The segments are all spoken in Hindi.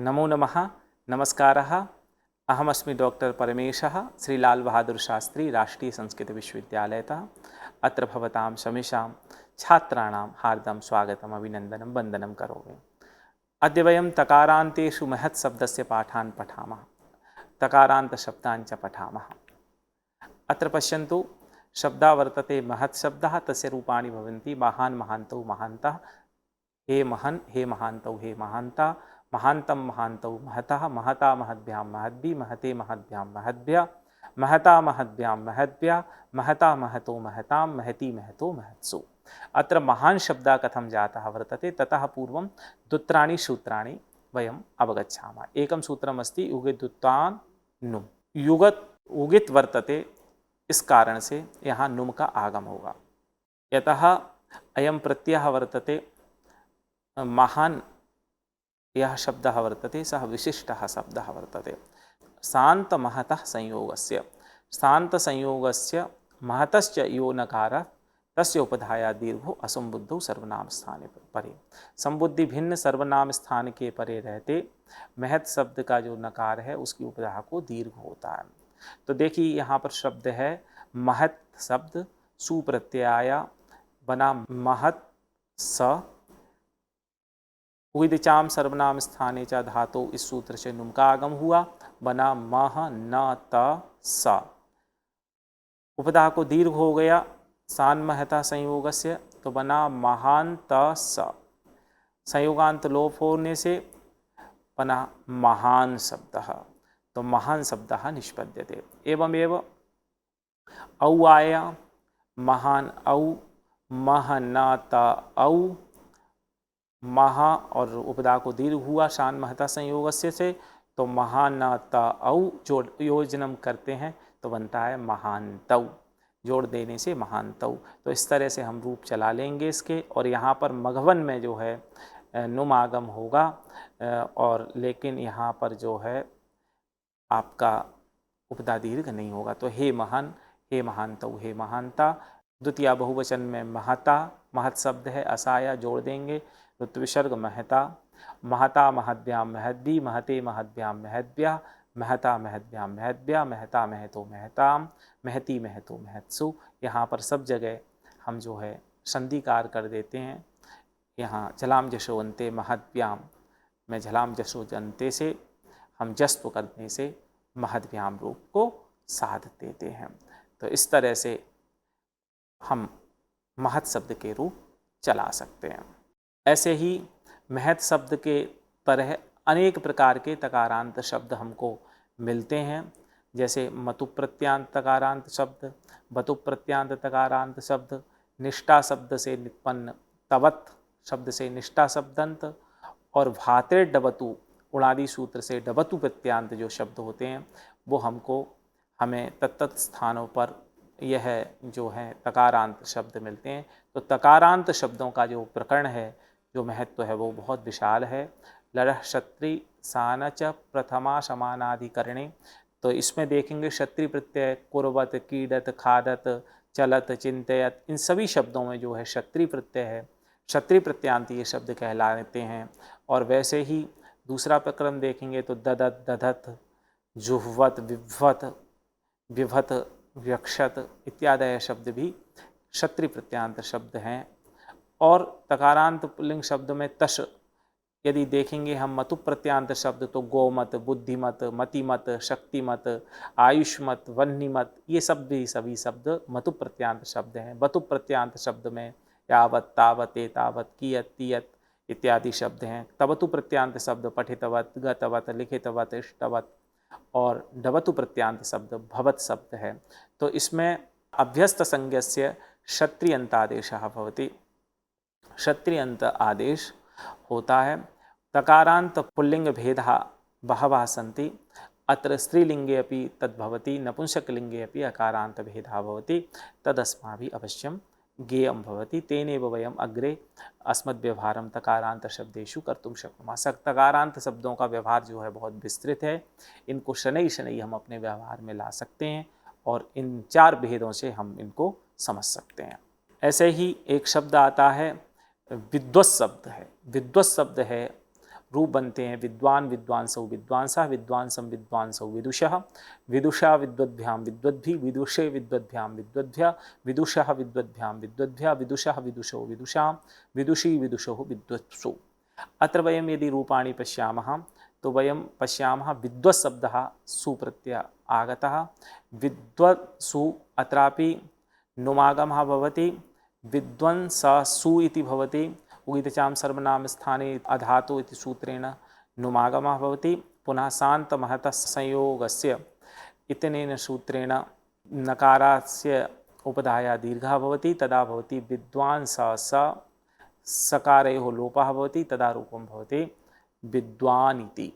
नमो नमः। नमस्कारः। अहमस्मि डॉक्टर परमेशः श्रीलालबहादुरशास्त्री राष्ट्रीयसंस्कृतविश्वविद्यालयतः। अत्र भवतां समेषां छात्राणां हार्दं स्वागतम् अभिनन्दनं वन्दनं करोमि। अद्य वयं तकारान्तेषु महत्शब्दस्य पाठान् पठामः। तकारान्तशब्दान् च पठामः। अत्र पश्यन्तु, शब्दः वर्तते महत्शब्दः, तस्य रूपाणि भवन्ति महान् महान्तौ महान्तः, हे महन् हे महान्तौ हे महान्तः, महान्तं महान्तौ महतः, महता महद्भ्यां महद्भि, महते महद्भ्यां महद्भ्यः, महता महद्भ्यां महद्भ्यः, महता महतो महतां, महती महतो महत्सु। अत्र महान् शब्दः कथं जातः वर्तते, ततः पूर्वं द्वित्राणि सूत्राणि वयम् अवगच्छामः। एकं सूत्रमस्ति युगिद्युत्वान् नुम्। युगत् उगित वर्तते, इस कारण से यहाँ नुम का आगम होगा। यतः अयं प्रत्ययः वर्तते महान्, यह शब्दः वर्तते सः विशिष्टः शब्दः वर्तते। शान्तमहतः संयोगस्य, शान्तसंयोगस्य महतश्च यो नकारः तस्य उपधाया दीर्घो असंबुद्धौ सर्वनाम स्थाने परे। संबुद्धि भिन्न सर्वनाम स्थान के परे रहते महत शब्द का जो नकार है उसकी उपधा को दीर्घ होता है। तो देखिए यहाँ पर शब्द है महत शब्द, सुप्रत्यय बना महत स, उदिचाम सर्वनाम स्थाने च धातु, इस सूत्र से नुम का आगम हुआ, बना मह न त स। उपधा को दीर्घ हो गया सान महता संयोगस्य, तो बना महान त स। संयोगांत लोप होने से बना महान शब्दः, तो महान शब्दः निष्पद्यते। एवमेव औ आया, महान औ, महनात औ, महा और उपदा को दीर्घ हुआ शान महता संयोगस्य से, तो महानात औ जोड़ योजनम करते हैं तो बनता है महानतौ, जोड़ देने से महानतौ। तो इस तरह से हम रूप चला लेंगे इसके। और यहाँ पर मघवन में जो है नुम आगम होगा, और लेकिन यहाँ पर जो है आपका उपदा दीर्घ नहीं होगा। तो हे महान, हे महानतौ, हे महानता। द्वितीय बहुवचन में महता, महत शब्द है, असाया जोड़ देंगे, ऋत्विसर्ग महता, महता महद्भ्यां महद्भि, महते महद्भ्यां महद्भ्यः, महता महद्भ्यां महद्भ्यः, महता महतो महताम, महती महतो महत्सु। यहाँ पर सब जगह हम जो है संधिकार कर देते हैं। यहाँ झलाम जशोवंते महद्भ्याम में झलाम जशोजंते से हम जस्प करने से महद्भ्याम रूप को साध देते हैं। तो इस तरह से हम महत शब्द के रूप चला सकते हैं। ऐसे ही महत शब्द के तरह अनेक प्रकार के तकारांत शब्द हमको मिलते हैं, जैसे मतु प्रत्यांत तकारांत शब्द, बतु प्रत्यांत तकारांत शब्द, निष्ठा शब्द से निष्पन्न तवत शब्द से निष्ठा शब्दंत, और भाते डबतु उणादि सूत्र से डबतु प्रत्यांत जो शब्द होते हैं वो हमें तत्त स्थानों पर यह जो है तकारांत शब्द मिलते हैं। तो तकारांत शब्दों का जो प्रकरण है, जो महत्व है, वो बहुत विशाल है। लरह क्षत्रि सानच प्रथमा समानाधिकरणे, तो इसमें देखेंगे क्षत्रि प्रत्यय कुर्वत, कीडत, खादत, चलत, चिंतयत, इन सभी शब्दों में जो है क्षत्रि प्रत्यय है, क्षत्रि प्रत्यांत ये शब्द कहलाते हैं। और वैसे ही दूसरा प्रकरण देखेंगे तो ददत, दधत, जुह्वत, विभ्वत, विभत, व्यक्षत इत्यादि शब्द भी क्षत्रि प्रत्यांत शब्द हैं। और तकारांत पुल्लिंग शब्द में तश यदि देखेंगे हम मतु प्रत्यांत शब्द, तो गोमत, बुद्धिमत, मतिमत, शक्तिमत, आयुष्मत, वह्निमत, ये सब भी सभी शब्द मतु प्रत्यांत शब्द हैं। बतु प्रत्यांत शब्द में यावत, तावत, एतावत, कियत, तियत इत्यादि शब्द हैं। तवतु प्रत्यांत शब्द पठितवत, गतवत, लिखितवत, इष्टवत, और डवतु प्रत्यांत शब्द भवत शब्द है। तो इसमें अभ्यस्त संज्ञस्य क्षत्रियंतादेशः भवति, क्षत्रियंत आदेश होता है। तकारांत पुल्लिंग भेदः बहवः सन्ति, अत्र स्त्रीलिंगे अपि तद्भवति, नपुंसकलिंगे अपि अकारांत भेदः भवति, तदस्माभिः अवश्यं ज्ञेयं भवति। तेनैव वयम् अग्रे अस्मद्व्यवहारं तकारांत शब्देषु कर्तुं शक्नुमः। तकारांत शब्दों का व्यवहार जो है बहुत विस्तृत है, इनको शनै शनै हम अपने व्यवहार में ला सकते हैं, और इन चार भेदों से हम इनको समझ सकते हैं। ऐसे ही एक शब्द आता है विद्वत् शब्द है। विद्वत् शब्द है रूप बनते हैं विद्वान विद्वांसौ विद्वांसः विद्वांसं विद्वांसौ विदुषः विदुषा विद्वद्भ्यां विद्वद्भिः विदुषे विद्वद्भ्यां विद्वद्भ्यः विदुषः विद्वद्भ्यां विद्वद्भ्यः विदुषः विदुषो विदुषां विदुषी विदुषो विद्वत्सु। अत्र वयं यदि रूपाणि पश्यामः तो वयं पश्यामः विद्वत् शब्दः सु प्रत्यय आगतः। विद्वत्सु अत्रापि नुमागमः भवति। विद्वंससु इति भवति। उगितचां सर्वनाम स्थाने अधातु इति सूत्रेण नुमागमः भवति। पुनः शान्त महतः संयोगस्य इत्यनेन सूत्रेण नकारस्य उपधाया दीर्घः भवति। तदा भवति विद्वांस स सकारयोः लोपः भवति तदा रूपं भवति विद्वान् इति।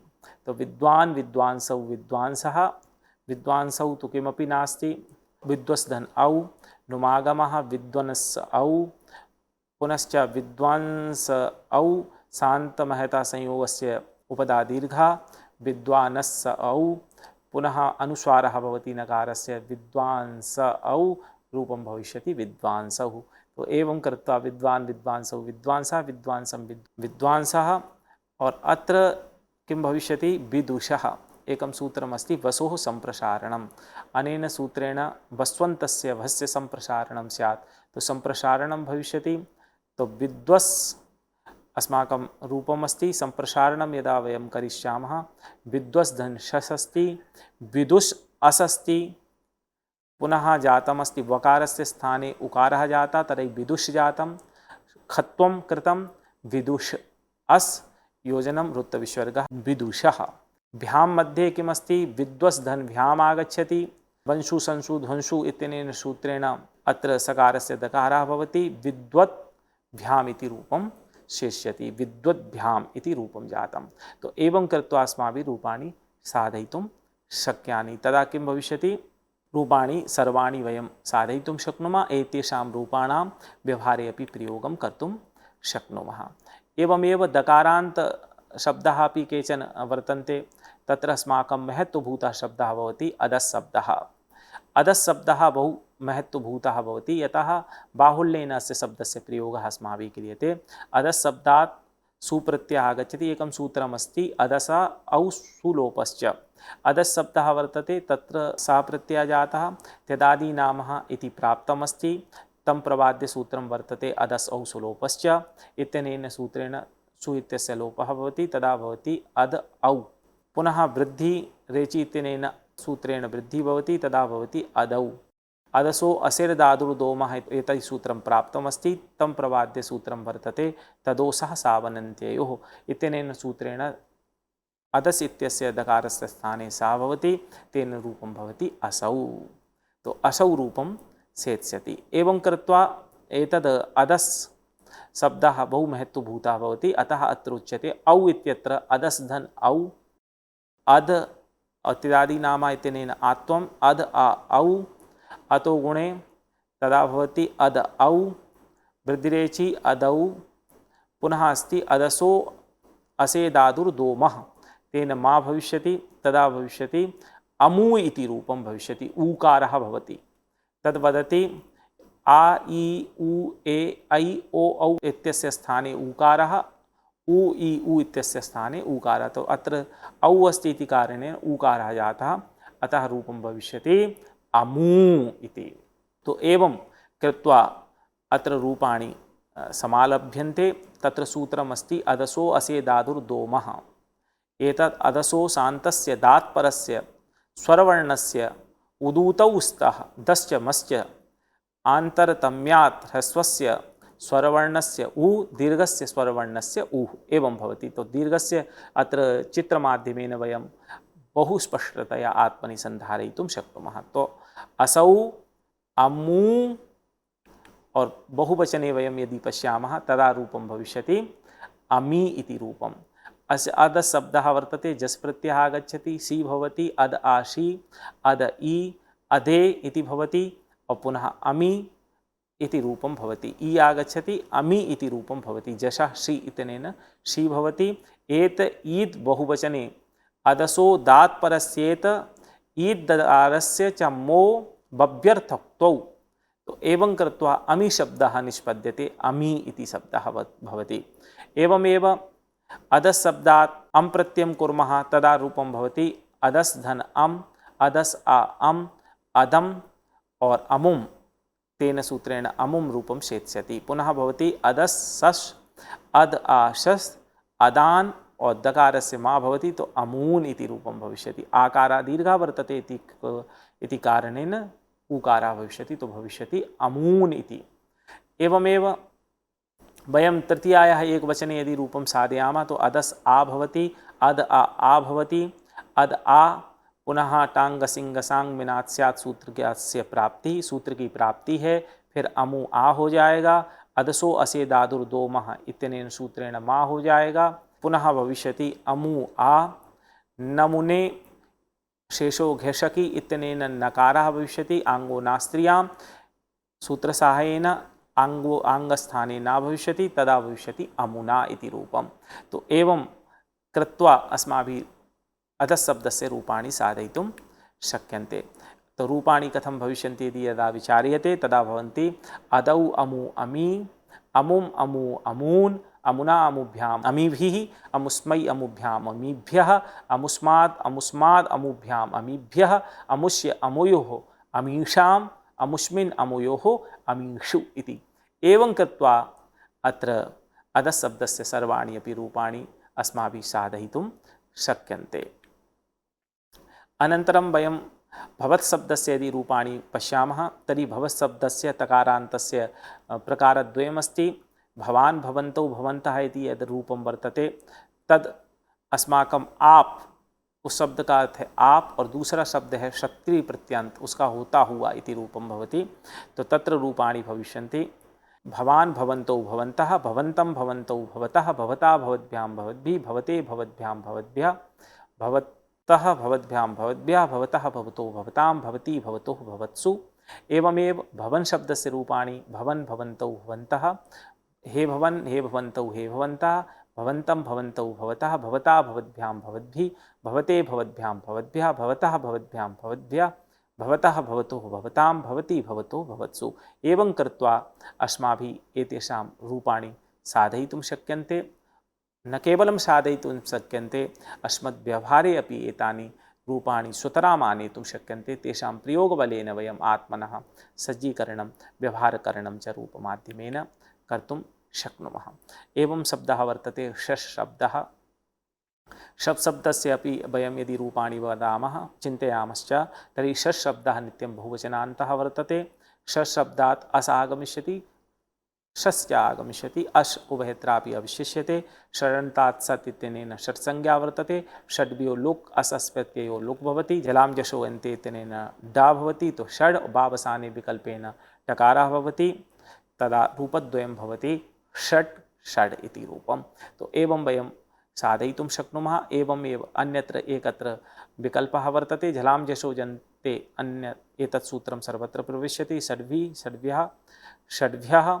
तो विद्वान् विद्वांसौ विद्वांसः विद्वांसौ तु किमपि नास्ति विद्वस्धन औ नुमागमः विद्वंस औ पुनश्च विद्वांस औ शान्तमहता संयोगस्य उपधा दीर्घा विद्वानस्स औ पुनः अनुस्वारः भवति नकारस्य विद्वांस औ रूपं भविष्यति विद्वांसौ। तो एवं कृत्वा विद्वान् विद्वांसौ विद्वांसः विद्वांसं विद्वांसः। और अत्र किं भविष्यति विदुषः। एकं सूत्रमस्ति वसोः सम्प्रसारणम्। अनेन सूत्रेण वस्वन्तस्य भस्य सम्प्रसारणं स्यात्। तो सम्प्रसारणं भविष्यति। तो विद्वस् अस्माकं रूपमस्ति। सम्प्रसारणं यदा वयं करिष्यामः विद्वस्धन शसस्ति विदुष असस्ति पुनः जातमस्ति वकारस्य स्थाने उकारः जाता तर्हि विदुष जातं खत्वं कृतं विदुष अस् योजनं वृत्तविसर्गः विदुषः। भ्यां मध्ये किमस्ति विद्वस्धन भ्याम् आगच्छति। वंशु संशु ध्वंसु इत्यनेन सूत्रेण अत्र सकारस्य दकारः भवति विद्वत् भ्याम् इति रूपं शेष्यति विद्वद्भ्याम् इति रूपं जातं। तो एवं कृत्वा अस्माभिः रूपाणि साधयितुं शक्यानि। तदा किं भविष्यति रूपाणि सर्वाणि वयं साधयितुं शक्नुमः। एतेषां रूपाणां व्यवहारे अपि प्रयोगं कर्तुं शक्नुमः। एवमेव दकारान्त शब्दाः अपि केचन वर्तन्ते। तत्र अस्माकं महत्त्वभूतः शब्दः भवति अदस् शब्दः। अदस् शब्दः बहु महत्त्वभूतः भवति यतः बाहुल्येन अस्य शब्दस्य प्रयोगः अस्माभिः क्रियते। अदस् शब्दात् सुप्रत्ययः आगच्छति। एकं सूत्रमस्ति अदस औ सुलोपश्च। अदस् शब्दः वर्तते तत्र सः प्रत्ययः जातः त्यदादि नामः इति प्राप्तमस्ति। तं प्रवाद्य सूत्रं वर्तते अदस् औ सुलोपश्च इत्यनेन सूत्रेण सु इत्यस्य लोपः भवति तदा भवति अद औ। पुनः वृद्धि रेचि इत्यनेन सूत्रेण वृद्धि भवति तदा भवति अदौ। अदसो असिर्दादुर्दोमः एतैः सूत्रं प्राप्तमस्ति। तं प्रवाद्य सूत्रं वर्तते तदोसः सावनन्त्ययोः इत्यनेन सूत्रेण अदस् इत्यस्य दकारस्य स्थाने सा भवति तेन रूपं भवति असौ। तो असौ रूपं सेत्स्यति। एवं कृत्वा एतद् अदस् शब्दः बहु महत्त्वभूतः भवति। अतः अत्र उच्यते औ इत्यत्र अदस् धन औ अद अतिदादि नाम इत्यनेन आत्वम् अद औ अतो गुणे तदा भवति अद औ वृद्धिरेचि अदौ। पुनः अस्ति अदसो असेदादुर्दोमः तेन मा भविष्यति तदा भविष्यति अमू इति रूपं भविष्यति। ऊकारः भवति तद्वदति आ इ उ ए ऐ ओ औ इत्यस्य स्थाने ऊकारः उ इ उ इत्यस्य स्थाने ऊकारः। तो अत्र औ अस्ति इति कारणेन ऊकारः जातः अतः रूपं भविष्यति अमू इति। तो एवं कृत्वा अत्र रूपाणि समालभ्यन्ते। तत्र सूत्रमस्ति अदसो असेदादुर्दोमः। एतत् अदसो शान्तस्य दात्परस्य स्वरवर्णस्य उदूतौ स्तः दश्च मश्च आन्तरतम्यात् ह्रस्वस्य स्वरवर्णस्य उ दीर्घस्य स्वरवर्णस्य उः एवं भवति। तो दीर्घस्य अत्र चित्रमाध्यमेन वयं बहु स्पष्टतया आत्मनि सन्धारयितुं शक्नुमः। तो असौ अमू और बहुवचने वयं यदि पश्यामः तदा रूपं भविष्यति अमी इति रूपम्। अस्य अद शब्दः वर्तते जस् प्रत्ययः आगच्छति सी भवति अद आशी अद इ अधे इति भवति और पुनः अमी इति रूपं भवति। इ आगच्छति अमी इति रूपं भवति जशः शी इत्यनेन शी भवति। एत ईद् बहुवचने अदसो दात्परस्येत ईद् दकारस्य च मो बभ्यर्थक्तौ। तो एवं कृत्वा अमी शब्दः निष्पद्यते अमी इति शब्दः भवति। एवमेव अदस् शब्दात् अम प्रत्ययं कुर्मः तदा रूपं भवति अदस् धन अम, अदस् आ अम, अदम और अमुम, तेन सूत्रेण अमुम रूपम शेत्स्यति। पुनः भवति अदस् सस् अद आ शस् अदान और दकारस्य मा भवति तो अमून इति रूपं भविष्यति। आकारा दीर्घा वर्तते इति कारणेन उकारा भविष्यति तो भविष्यति अमून इति। एवमेव वयं तृतीयायाः एकवचने यदि रूपं साधयामः तो अदस् आ भवति, अद आ भवति, अद आ पुनः टांग सिंग सांग मिनात् स्यात् सूत्र की प्राप्ति, सूत्र की प्राप्ति है, फिर अमु आ हो जाएगा, अदसो असे दादुर दो मह इत्यनेन सूत्रेण मा हो जाएगा, पुनः भविष्यति अमु आ, नमुने शेषो घेषकी इत्यनेन नकारः भविष्यति, आंगो नास्त्रियां सूत्रसाहाय्येन आंगो आंगस्थाने न भविष्यति, तदा भविष्यति अमुना इति रूपम। तो एवं कृत्वा अस्माभिः अधः शब्दस्य रूपाणि साधयितुं शक्यन्ते। तो रूपाणि कथं भविष्यन्ति यदि यदा विचार्यते तदा भवन्ति अदौ अमु अमी, अमुम अमु अमून, अमुना अमुभ्याम अमीभिः, अमुस्मै अमुभ्याम अमीभ्यः, अमुस्माद् अमुस्माद् अमुभ्याम अमीभ्यः, अमुष्य अमुयोः अमीषाम्, अमुष्मिन् अमुयोः अमीषु इति। एवं कृत्वा अत्र अधः शब्दस्य सर्वाणि अपि रूपाणि अस्माभिः साधयितुं शक्यन्ते। अनन्तरं वयं भवत् शब्दस्य यदि रूपाणि पश्यामः तर्हि भवत् शब्दस्य तकारान्तस्य प्रकारद्वयमस्ति। भवान् भवन्तौ भवन्तः इति यद् रूपं वर्तते तद् अस्माकं आप, उस शब्द का अर्थ है आप, और दूसरा शब्द है क्षत्रिय प्रत्यंत, उसका होता हुआ इति रूपं भवति। तो तत्र रूपाणि भविष्यन्ति भवान् भवन्तौ भवन्तः, भवन्तं भवन्तौ भवतः, भवता भवद्भ्यां भवद्भिः, भवते भवद्भ्यां भवद्भ्यः, भवतः भवद्भ्यां भवद्भ्यः, भवतः भवतो भवतां, भवती भवतोः भवत्सु। एवमेव भवन शब्दस्य रूपाणि भवन भवन्तौ भवन्तः, हे भवन हे भवन्तौ हे भवन्तः, भवन्तं भवन्तौ भवतः, भवता भवद्भ्यां भवद्भिः, भवते भवद्भ्यां भवद्भ्यः, भवतः भवद्भ्यां भवद्भ्यः, भवतः भवतोः भवतां, भवती भवतो भवत्सु। एवं कृत्वा अस्माभिः एतेषां रूपाणि साधयितुं शक्यन्ते। न केवलं साधयितुं शक्यन्ते, अस्मद्व्यवहारे अपि एतानि रूपाणि सुतराम् आनेतुं शक्यन्ते। तेषां प्रयोगबलेन वयम् आत्मनः सज्जीकरणं व्यवहारकरणं च रूपमाध्यमेन कर्तुं शक्नुमः। एवं शब्दः वर्तते षष् शब्दः। षट् शब्दस्य अपि वयं यदि रूपाणि वदामः चिन्तयामश्च तर्हि षष् शब्दः नित्यं बहुवचनान्तः वर्तते। षष् शब्दात् अस् आगमिष्यति, षश्च आगमिष्यति, अश् उभयत्रापि अवशिष्यते। षडन्तात् सत् इत्यनेन षट् संज्ञा वर्तते। षड्भ्यो लुक् असस् प्रत्ययो लुक् भवति। जलां जशो अन्ते इत्यनेन डा भवति, तो षड् वावसाने विकल्पेन टकारः भवति, तदा रूपद्वयं भवति षट् षड् इति रूपं। तो एवं वयं साधयितुं शक्नुमः। एवमेव अन्यत्र एकत्र विकल्पः वर्तते, झलां जशो जन्ते अन्य एतत् सूत्रं सर्वत्र प्रविश्यति। षड्भिः षड्भ्यः षड्भ्यः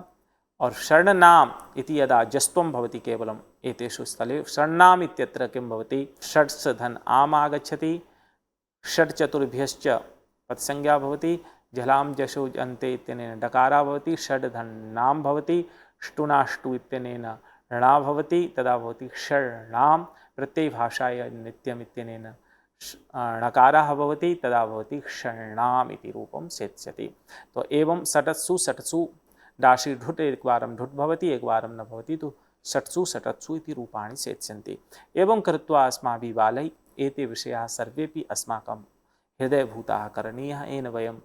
और षड्नाम इति यदा जस्त्वं भवति केवलम् एतेषु स्थले, षड्नाम इत्यत्र किं भवति, षड्स धन आम आगच्छति, षड् चतुर्भ्यश्च पत्संज्ञा भवति, झलां जशो अन्ते इत्यनेन डकारा भवति, षड् धन नाम भवति, ष्टुनाष्टु इत्यनेन णा भवति, तदा भवति षड्णाम। प्रत्ययभाषाय नित्यम् इत्यनेन णकारः भवति, तदा भवति षण्णाम इति रूपं सेत्स्यति। तो एवं षट्सु षट्सु डाशि ढुट् एकवारं ढुट् भवति एकवारं न भवति, तो षट्सु षट्सु इति रूपाणि सेत्स्यन्ते। एवं कृत्वा अस्माभिः बालैः एते विषयाः सर्वेपि अस्माकं हृदयभूताः करणीयाः, येन वयं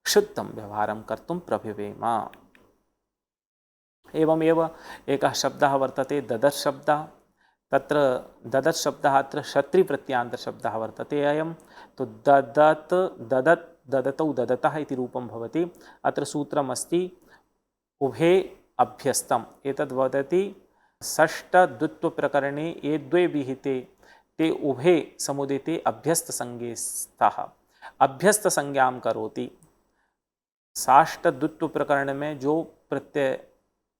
शुद्धं व्यवहारं कर्तुं प्रभवेम। एवमेव एकः शब्दः वर्तते ददत् शब्दः। तत्र ददत् शब्दः अत्र क्षत्रिप्रत्ययान्तशब्दः वर्तते अयं। तो ददत् ददत् ददतौ ददतः इति रूपं भवति। अत्र सूत्रमस्ति उभे अभ्यस्तम्। एतद् वदति षष्ठद्वित्वप्रकरणे ये द्वे विहिते ते उभे समुदिते अभ्यस्तसंज्ञे स्तः। अभ्यस्त संज्ञां करोति। साष्टद्वित्व प्रकरण में जो प्रत्यय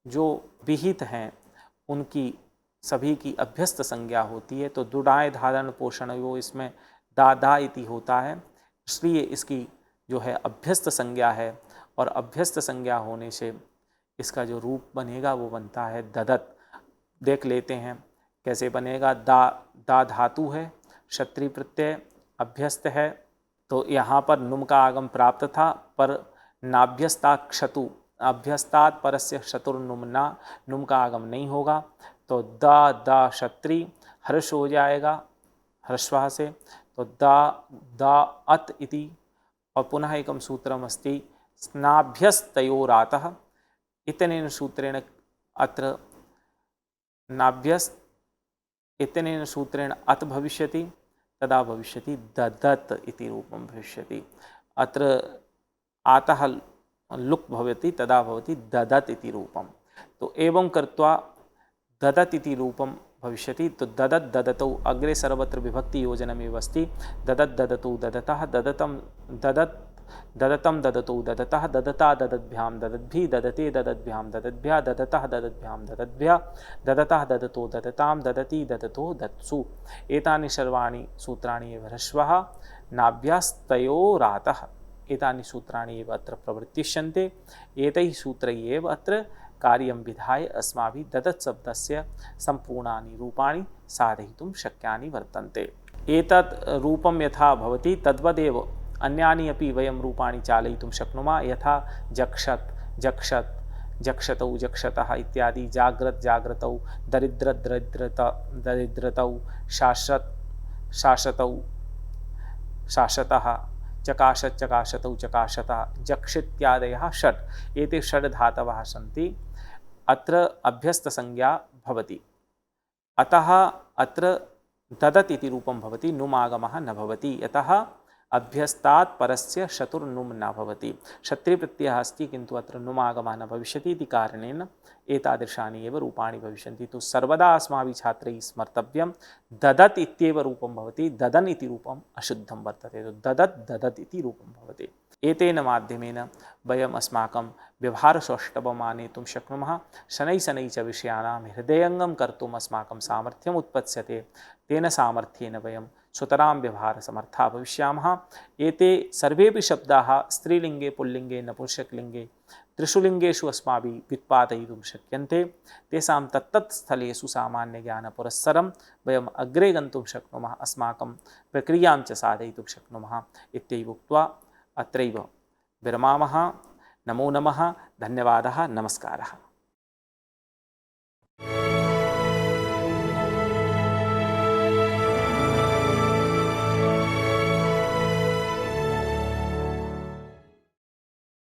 जो विहित हैं उनकी सभी की अभ्यस्त संज्ञा होती है। तो दुडाए धारण पोषण वो इसमें दादा इति होता है, इसलिए इसकी जो है अभ्यस्त संज्ञा है। और अभ्यस्त संज्ञा होने से इसका जो रूप बनेगा वो बनता है ददत। देख लेते हैं कैसे बनेगा? दा धातु है, क्षत्रिय प्रत्यय अभ्यस्त है, तो यहाँ पर नुम का आगम प्राप्त था, पर नाभ्यस्ता क्षतु अभ्यस्तात् परस्य शतुर्नुम्ना, नुम का आगम नहीं होगा, तो दा क्षत्रिय हर्ष हो जाएगा ह्रस्वः से, तो दा अत इति। और पुनः एकं सूत्रम अस्ति स्नाभ्यस्तयोरातः इत्यनेन सूत्रेण अत्र नाभ्यस्त इत्यनेन सूत्रेण अत भविष्यति, तदा भविष्यति ददत इति रूपं भविष्यति। अत्र आतः लुक् भवति, तदा भवति ददत इति रूपं। तो एवं कृत्वा ददत इति रूपं भविष्यति। तो ददत ददतौ अग्रे सर्वत्र विभक्ति योजनमेव अस्ति। ददत ददतौ ददतः, ददतं ददतौ ददतः, ददता ददद्भ्यां ददद्भिः, ददते ददद्भ्यां ददद्भ्यः, ददतः ददद्भ्यां ददद्भ्यः, ददतः ददतो ददतां, ददति ददतो दत्सु। एतानि सर्वाणि सूत्राणि एव ह्रस्वः नाभ्यास्तयोरातः, एतानि सूत्राणि एव अत्र प्रवर्तिष्यन्ते। एतैः सूत्रैः एव अत्र कार्यं विधाय अस्माभिः ददत् शब्दस्य सम्पूर्णानि रूपाणि साधयितुं शक्यानि वर्तन्ते। एतत् रूपं यथा भवति तद्वदेव अन्यानि अपि वयं रूपाणि चालयितुं शक्नुमः। यथा जक्षत् जक्षत्, जक्षतौ जक्षतः इत्यादि, जाग्रत् जाग्रतौ, दरिद्रत् दरिद्रतौ, शाश्वत् शाश्वतौ शाश्वतः, चकाशत् चकाशतौ चकाशतः, जक्षित्यादयः षट्, एते षड् धातवः सन्ति। अत्र अभ्यस्तसंज्ञा भवति, अतः अत्र ददत् इति रूपं भवति, नुमागमः न भवति। यतः अभ्यस्तात् परस्य शतुर्नुम् न भवति। क्षत्रियप्रत्ययः अस्ति किन्तु अत्र नुमागमः न भविष्यति इति कारणेन एतादृशानि एव रूपाणि भविष्यन्ति। तो सर्वदा अस्माभिः छात्रैः स्मर्तव्यं ददत् इत्येव रूपं भवति, ददन् इति रूपम् अशुद्धं वर्तते। तो ददत् ददत् इति रूपं भवति। एतेन माध्यमेन वयम् अस्माकं व्यवहारसौष्ठवम् आनेतुं शक्नुमः। शनैः शनैः च विषयाणां हृदयङ्गम कर्तुम् अस्माकं सामर्थ्यम् उत्पत्स्यते। तेन सामर्थ्येन वयं सुतरां व्यवहारसमर्थाः भविष्यामः। एते सर्वेपि शब्दाः स्त्रीलिङ्गे, पुल्लिङ्गे, नपुंसकलिङ्गे, त्रिषु लिङ्गेषु अस्माभिः व्युत्पादयितुं शक्यन्ते। तेषां तत्तत् स्थलेषु सामान्यज्ञानपुरस्सरं वयम् अग्रे गन्तुं शक्नुमः, अस्माकं प्रक्रियां च साधयितुं शक्नुमः इत्येव उक्त्वा अत्रैव विरमामः। नमो नमः, धन्यवादः, नमस्कारः।